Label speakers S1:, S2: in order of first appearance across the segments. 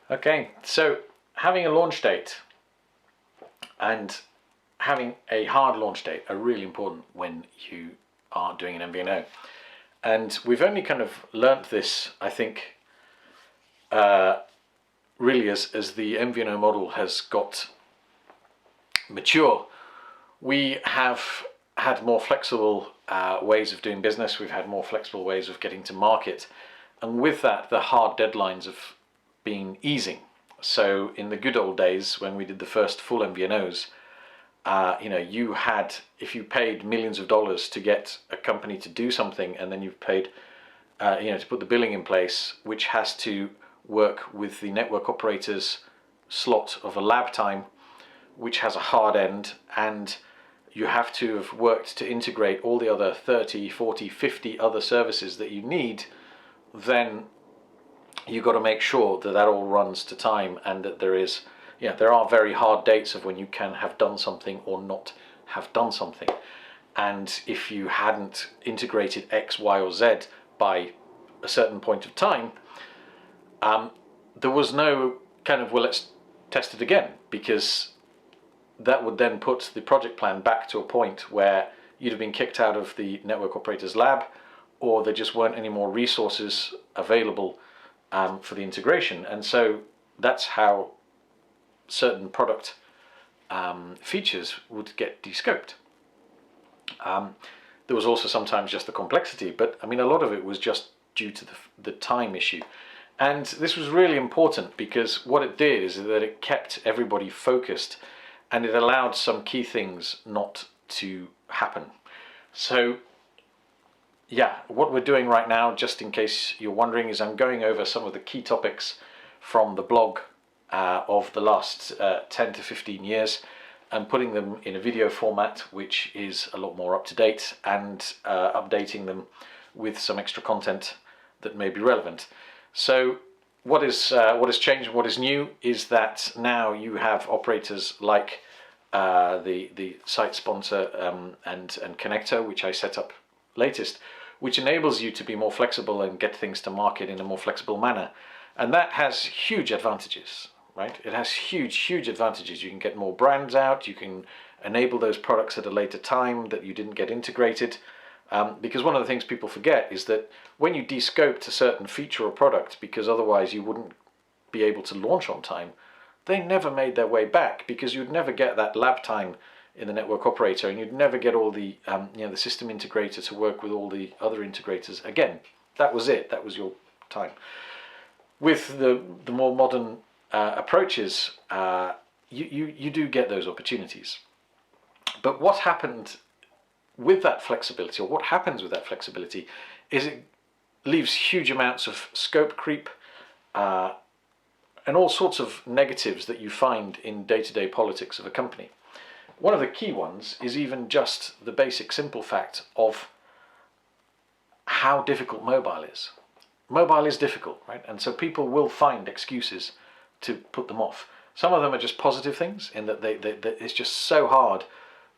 S1: Okay, so having a launch date and having a hard launch date are really important when you are doing an MVNO. And we've only kind of learnt this, I think, really as the MVNO model has got mature. We have had more flexible ways of doing business. We've had more flexible ways of getting to market. And with that, the hard deadlines have been easing. So in the good old days, when we did the first full MVNOs, you had, if you paid millions of dollars to get a company to do something, and then you've paid, to put the billing in place, which has to work with the network operator's slot of a lab time, which has a hard end, and you have to have worked to integrate all the other 30, 40, 50 other services that you need, then you've got to make sure that that all runs to time, and that there are very hard dates of when you can have done something or not have done something. And if you hadn't integrated X, Y, or Z by a certain point of time, there was no kind of, well, let's test it again, because that would then put the project plan back to a point where you'd have been kicked out of the network operator's lab, or there just weren't any more resources available for the integration. And so that's how certain product features would get de-scoped. There was also sometimes just the complexity, but I mean, a lot of it was just due to the time issue. And this was really important, because what it did is that it kept everybody focused, and it allowed some key things not to happen. So yeah, what we're doing right now, just in case you're wondering, is I'm going over some of the key topics from the blog of the last 10 to 15 years, and putting them in a video format, which is a lot more up to date, and updating them with some extra content that may be relevant. So what is changed and what is new is that now you have operators like the site sponsor and connector, which I set up latest, which enables you to be more flexible and get things to market in a more flexible manner. And that has huge advantages, right? It has huge advantages. You can get more brands out, you can enable those products at a later time that you didn't get integrated. Because one of the things people forget is that when you de-scoped a certain feature or product, because otherwise you wouldn't be able to launch on time, they never made their way back, because you'd never get that lab time in the network operator, and you'd never get all the the system integrator to work with all the other integrators again. That was it. That was your time. With the more modern approaches, you do get those opportunities. But what happened with that flexibility, or what happens with that flexibility, is it leaves huge amounts of scope creep and all sorts of negatives that you find in day-to-day politics of a company. One of the key ones is even just the basic simple fact of how difficult mobile is. Mobile is difficult, right? And so people will find excuses to put them off. Some of them are just positive things, in that it's just so hard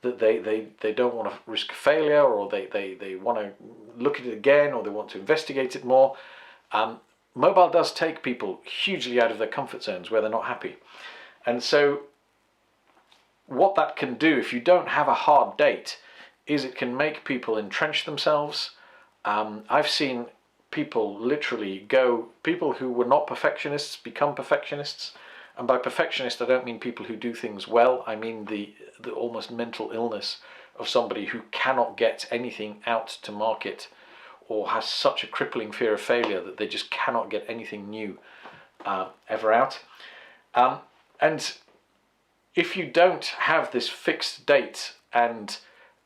S1: that they don't want to risk failure, or they want to look at it again, or they want to investigate it more. Mobile does take people hugely out of their comfort zones where they're not happy. And so what that can do, if you don't have a hard date, is it can make people entrench themselves. I've seen people literally people who were not perfectionists become perfectionists. And by perfectionist, I don't mean people who do things well. I mean the almost mental illness of somebody who cannot get anything out to market, or has such a crippling fear of failure that they just cannot get anything new ever out. And if you don't have this fixed date and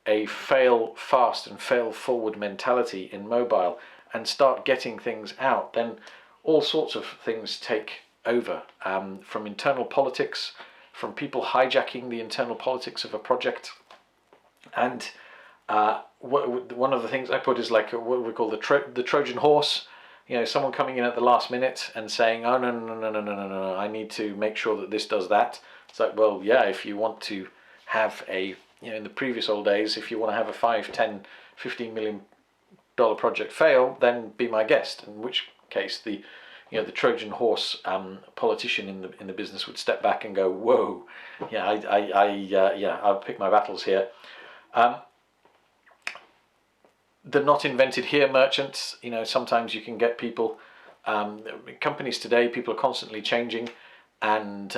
S1: a fail fast and fail forward mentality in mobile, and start getting things out, then all sorts of things take over, from internal politics, from people hijacking the internal politics of a project. And one of the things I put is like what we call the Trojan horse. Someone coming in at the last minute and saying, oh no, I need to make sure that this does that. It's like, well, yeah, if you want to have in the previous old days, if you want to have a 5, 10, $15 million project fail, then be my guest, in which case the you know, the Trojan horse politician in the business would step back and go, whoa, yeah, yeah, I'll pick my battles here. The not invented here merchants, you know, sometimes you can get people, companies today, people are constantly changing, and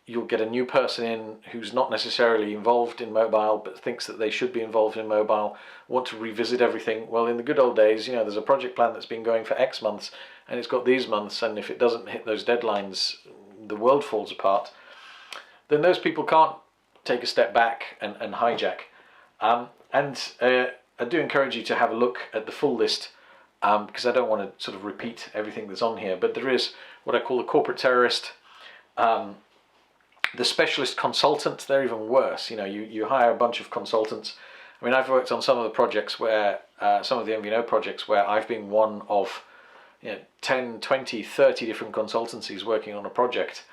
S1: you'll get a new person in who's not necessarily involved in mobile but thinks that they should be involved in mobile, want to revisit everything. Well, in the good old days, you know, there's a project plan that's been going for X months and it's got these months, and if it doesn't hit those deadlines, the world falls apart. Then those people can't take a step back and hijack. I do encourage you to have a look at the full list, because I don't want to sort of repeat everything that's on here, but there is what I call the corporate terrorist, the specialist consultant. They're even worse. You know, you hire a bunch of consultants. I mean, I've worked on some of the projects where, some of the MVNO projects where I've been one of, you know, 10, 20, 30 different consultancies working on a project,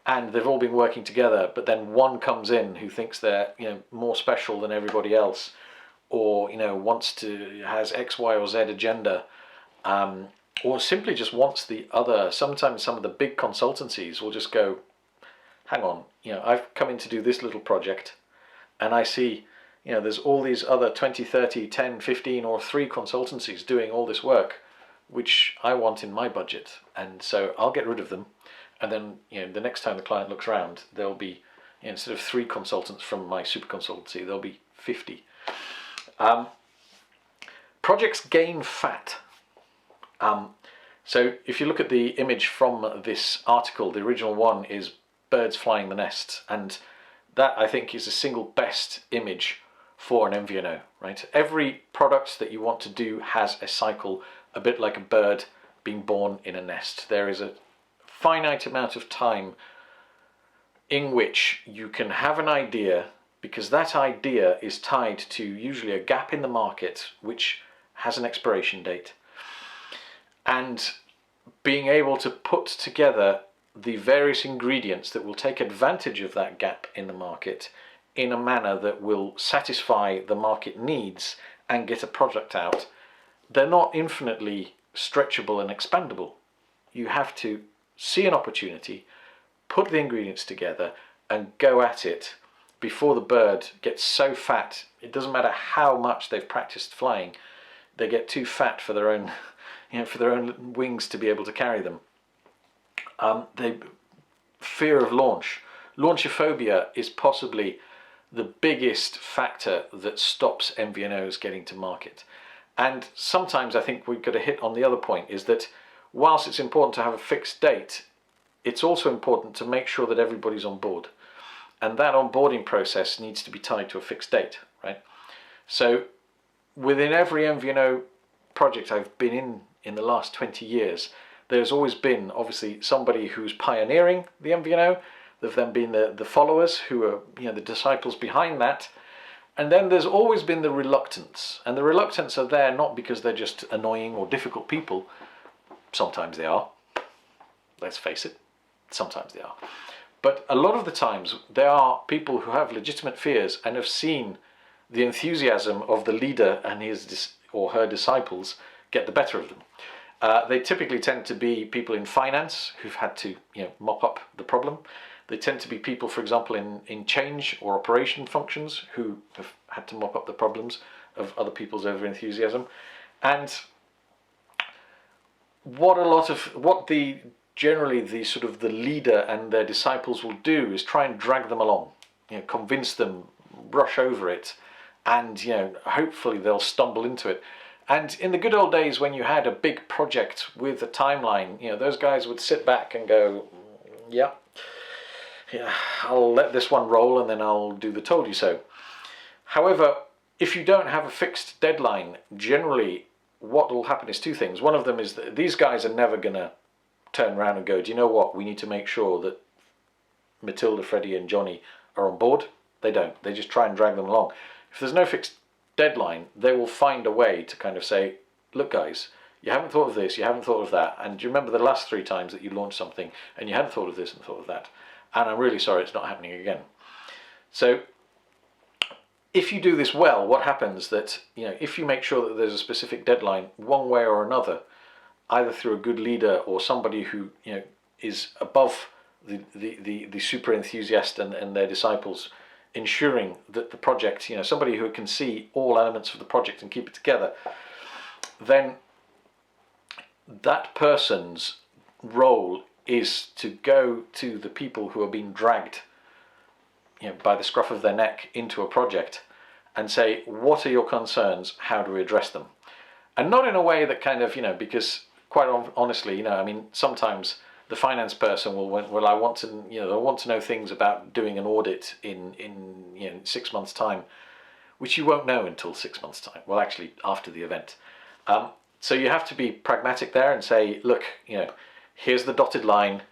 S1: and they've all been working together, but then one comes in who thinks they're, you know, more special than everybody else, or, you know, has X, Y, or Z agenda, or simply just wants the other. Sometimes some of the big consultancies will just go, hang on, you know, I've come in to do this little project, and I see, you know, there's all these other 20, 30, 10, 15, or 3 consultancies doing all this work, which I want in my budget, and so I'll get rid of them, and then, you know, the next time the client looks around, there'll be, you know, instead of 3 consultants from my super consultancy, there'll be 50. Projects gain fat. So if you look at the image from this article, the original one is birds flying the nest, and that, I think, is the single best image for an MVNO, right? Every product that you want to do has a cycle, a bit like a bird being born in a nest. There is a finite amount of time in which you can have an idea, because that idea is tied to usually a gap in the market which has an expiration date, and being able to put together the various ingredients that will take advantage of that gap in the market in a manner that will satisfy the market needs and get a product out. They're not infinitely stretchable and expandable. You have to see an opportunity, put the ingredients together, and go at it before the bird gets so fat. It doesn't matter how much they've practiced flying, they get too fat for their own, you know, for their own wings to be able to carry them. The fear of launch. Launchophobia is possibly the biggest factor that stops MVNOs getting to market. And sometimes I think we've got to hit on the other point, is that whilst it's important to have a fixed date, it's also important to make sure that everybody's on board. And that onboarding process needs to be tied to a fixed date, right? So within every MVNO project I've been in the last 20 years, there's always been obviously somebody who's pioneering the MVNO. There've then been the followers who are, you know, the disciples behind that. And then there's always been the reluctance. And the reluctance are there not because they're just annoying or difficult people. Sometimes they are. Let's face it. Sometimes they are. But a lot of the times there are people who have legitimate fears and have seen the enthusiasm of the leader and his or her disciples get the better of them. They typically tend to be people in finance who've had to, you know, mop up the problem. They tend to be people, for example, in change or operation functions who have had to mop up the problems of other people's over-enthusiasm. And generally the sort of the leader and their disciples will do is try and drag them along, you know, convince them, brush over it, and, you know, hopefully they'll stumble into it. And in the good old days when you had a big project with a timeline, you know, those guys would sit back and go, yeah, I'll let this one roll and then I'll do the told you so. However, if you don't have a fixed deadline, generally what will happen is 2 things. One of them is that these guys are never going to turn around and go, do you know what, we need to make sure that Matilda, Freddie and Johnny are on board. They don't. They just try and drag them along. If there's no fixed deadline, they will find a way to kind of say, look guys, you haven't thought of this, you haven't thought of that, and do you remember the last 3 times that you launched something and you hadn't thought of this and thought of that, and I'm really sorry it's not happening again. So if you do this well, what happens that, you know, if you make sure that there's a specific deadline one way or another, either through a good leader or somebody who, you know, is above the super enthusiast and their disciples, ensuring that the project, you know, somebody who can see all elements of the project and keep it together, then that person's role is to go to the people who are being dragged, you know, by the scruff of their neck into a project and say, what are your concerns? How do we address them? And not in a way that kind of, you know, because quite honestly, you know, I mean, sometimes the finance person will, well, I want to, you know, they want to know things about doing an audit in you know, 6 months' time, which you won't know until 6 months' time. Well, actually, after the event. So you have to be pragmatic there and say, look, you know, here's the dotted line,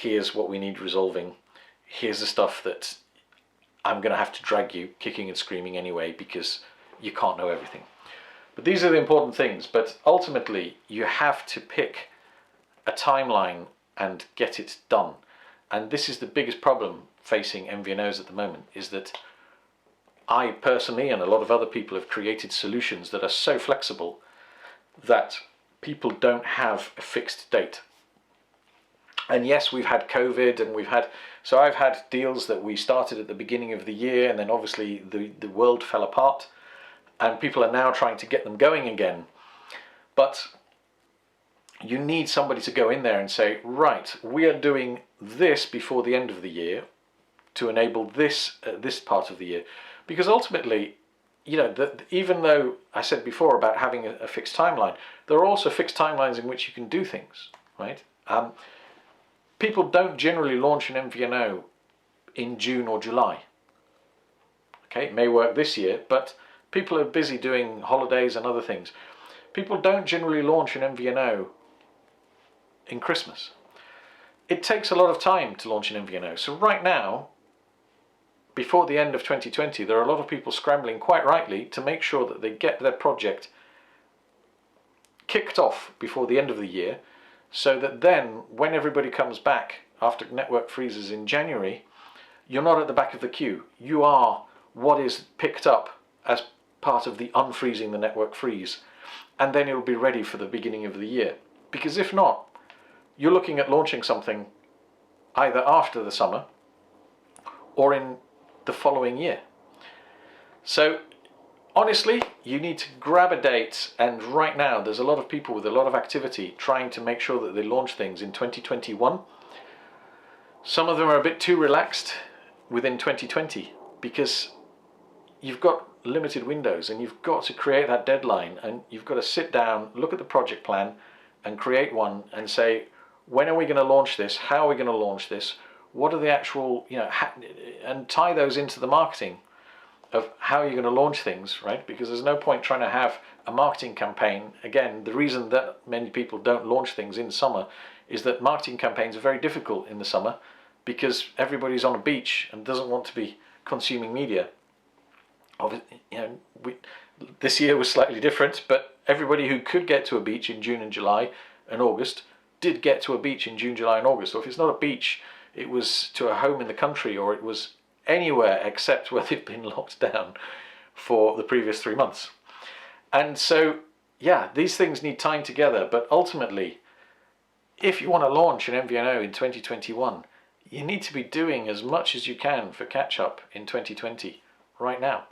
S1: here's what we need resolving, here's the stuff that I'm going to have to drag you kicking and screaming anyway because you can't know everything. But these are the important things. But ultimately, you have to pick a timeline and get it done. And this is the biggest problem facing MVNOs at the moment, is that I personally and a lot of other people have created solutions that are so flexible that people don't have a fixed date. And yes, we've had COVID and we've had, so I've had deals that we started at the beginning of the year and then obviously the world fell apart and people are now trying to get them going again. But you need somebody to go in there and say, right, we are doing this before the end of the year to enable this this part of the year. Because ultimately, you know, even though I said before about having a fixed timeline, there are also fixed timelines in which you can do things, right? People don't generally launch an MVNO in June or July. Okay, it may work this year, but people are busy doing holidays and other things. People don't generally launch an MVNO in Christmas. It takes a lot of time to launch an MVNO. So right now, before the end of 2020, there are a lot of people scrambling, quite rightly, to make sure that they get their project kicked off before the end of the year, so that then, when everybody comes back after network freezes in January, you're not at the back of the queue. You are what is picked up as part of the unfreezing the network freeze, and then it'll be ready for the beginning of the year. Because if not, you're looking at launching something either after the summer or in the following year. So honestly, you need to grab a date, and right now there's a lot of people with a lot of activity trying to make sure that they launch things in 2021. Some of them are a bit too relaxed within 2020 because you've got limited windows and you've got to create that deadline, and you've got to sit down, look at the project plan and create one and say, when are we going to launch this? How are we going to launch this? What are the actual, you know, and tie those into the marketing of how you're going to launch things, right? Because there's no point trying to have a marketing campaign. Again, the reason that many people don't launch things in summer is that marketing campaigns are very difficult in the summer because everybody's on a beach and doesn't want to be consuming media. You know, this year was slightly different, but everybody who could get to a beach in June and July and August did get to a beach in June, July and August. So if it's not a beach, it was to a home in the country, or it was anywhere except where they've been locked down for the previous 3 months. And so, yeah, these things need tying together. But ultimately, if you want to launch an MVNO in 2021, you need to be doing as much as you can for catch-up in 2020 right now.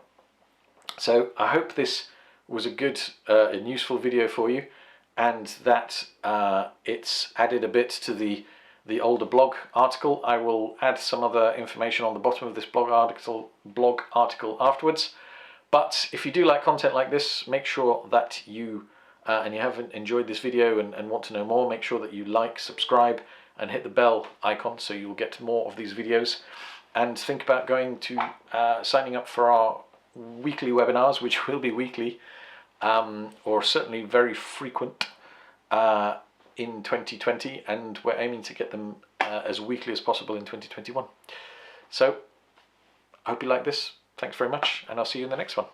S1: So I hope this was a good and useful video for you, and that it's added a bit to the older blog article. I will add some other information on the bottom of this blog article afterwards. But if you do like content like this, make sure that you, and you haven't enjoyed this video and want to know more, make sure that you like, subscribe and hit the bell icon so you'll get more of these videos. And think about going to signing up for our weekly webinars, which will be weekly, or certainly very frequent in 2020, and we're aiming to get them as weekly as possible in 2021. So I hope you like this. Thanks very much, and I'll see you in the next one.